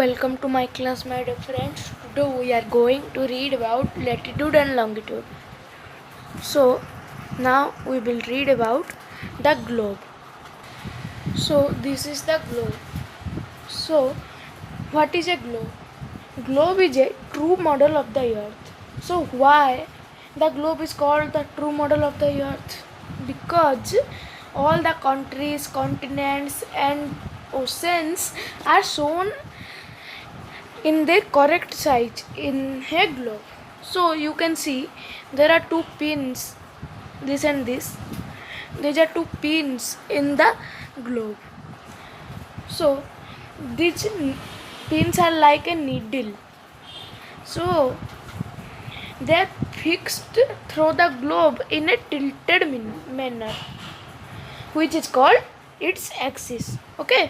Welcome to my class, my dear friends. Today we are going to read about latitude and longitude. So now we will read about the globe. So this is the globe. So what is a globe? Globe is a true model of the earth. So why the globe is called the true model of the earth? Because all the countries, continents and oceans are shown in their correct size in a globe. So you can see there are two pins, this and this. These are two pins in the globe. So these pins are like a needle. So they are fixed through the globe in a tilted manner, which is called its axis. Okay.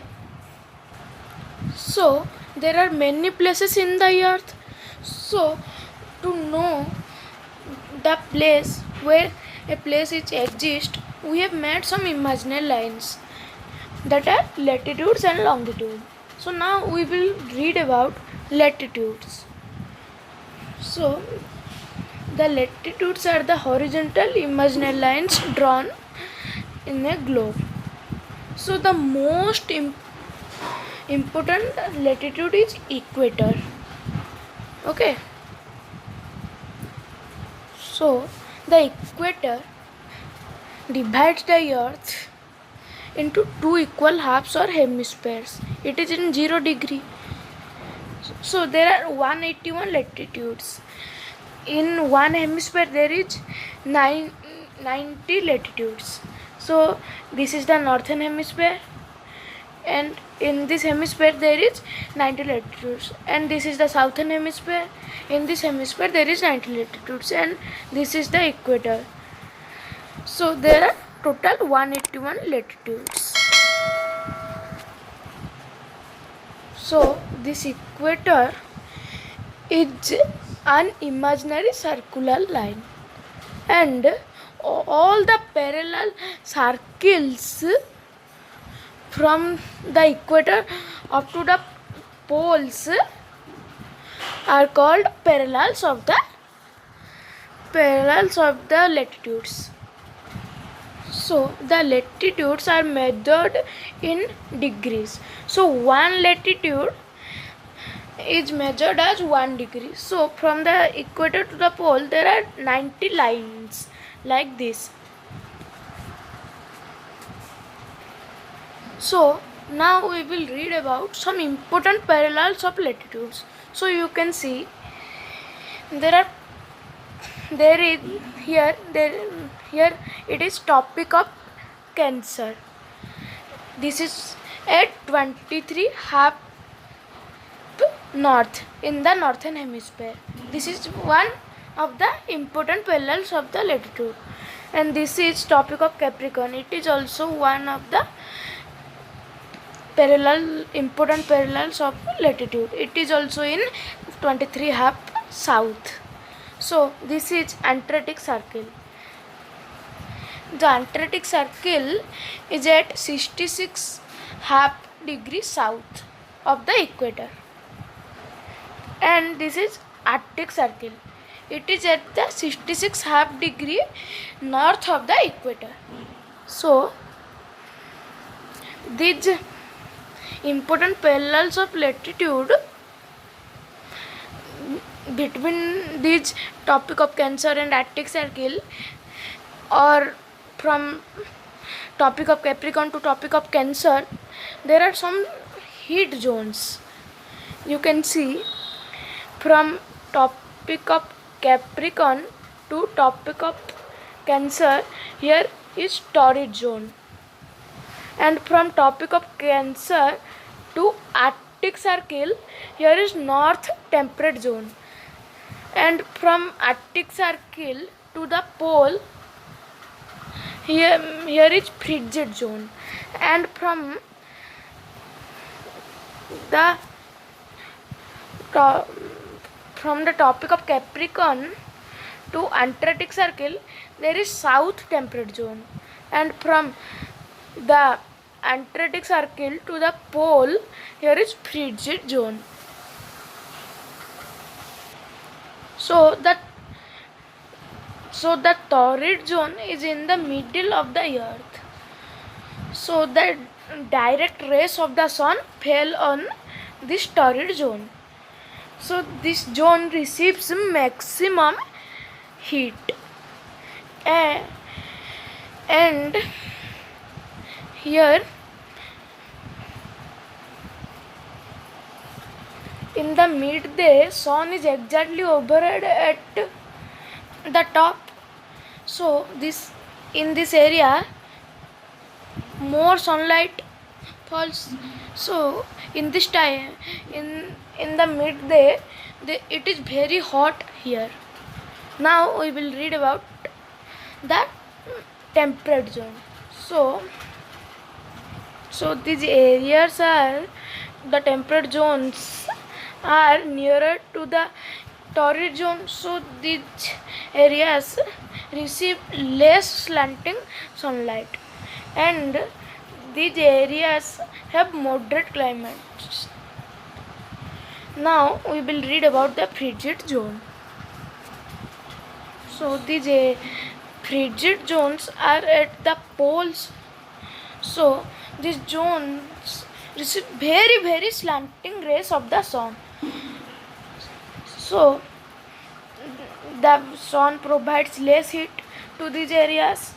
So there are many places in the earth. So to know the place where a place exists, we have made some imaginary lines that are latitudes and longitude. So now we will read about latitudes. So the latitudes are the horizontal imaginary lines drawn in a globe. So the most important latitude is equator. Okay. So the equator divides the earth into two equal halves or hemispheres. It is in 0 degree. So there are 181 latitudes. In one hemisphere there is 90 latitudes. So this is the northern hemisphere, and in this hemisphere there is 90 latitudes, and this is the southern hemisphere. In this hemisphere there is 90 latitudes, and this is the equator. So there are total 181 latitudes. So this equator is an imaginary circular line, and all the parallel circles from the equator up to the poles are called parallels of the latitudes. So the latitudes are measured in degrees. So one latitude is measured as 1 degree. So from the equator to the pole there are 90 lines like this. So now we will read about some important parallels of latitudes. So you can see here it is Tropic of Cancer. This is at 23½ north in the northern hemisphere. This is one of the important parallels of the latitude, and this is Tropic of Capricorn. It is also one of the important parallels of latitude. It is also in 23½ south. So this is Antarctic Circle. The Antarctic Circle is at 66½ degrees south of the equator, and this is Arctic Circle. It is at the 66½ degree north of the equator. So these important parallels of latitude between these Tropic of Cancer and Arctic Circle, or from Tropic of Capricorn to Tropic of Cancer, there are some heat zones. You can see from Tropic of Capricorn to Tropic of Cancer, here is torrid zone, and from Tropic of Cancer to Arctic Circle, here is north temperate zone, and from Arctic Circle to the pole, here is frigid zone, and from the Tropic of Capricorn to Antarctic Circle, there is south temperate zone, and from the Antarctic Circle to the pole, here is frigid zone. So the torrid zone is in the middle of the earth. So the direct rays of the sun fell on this torrid zone. So this zone receives maximum heat. And here in the midday, sun is exactly overhead at the top. So in this area more sunlight falls. So in this time, in the midday, it is very hot here. Now we will read about the temperate zone. So these areas are the temperate zones are nearer to the torrid zone. So these areas receive less slanting sunlight, and these areas have moderate climates. Now we will read about the frigid zone. So these frigid zones are at the poles. So these zones receive very slanting rays of the sun. So the sun provides less heat to these areas.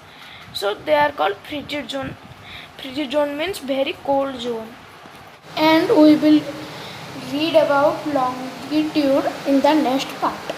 So they are called frigid zone. Frigid zone means very cold zone. And we will read about longitude in the next part.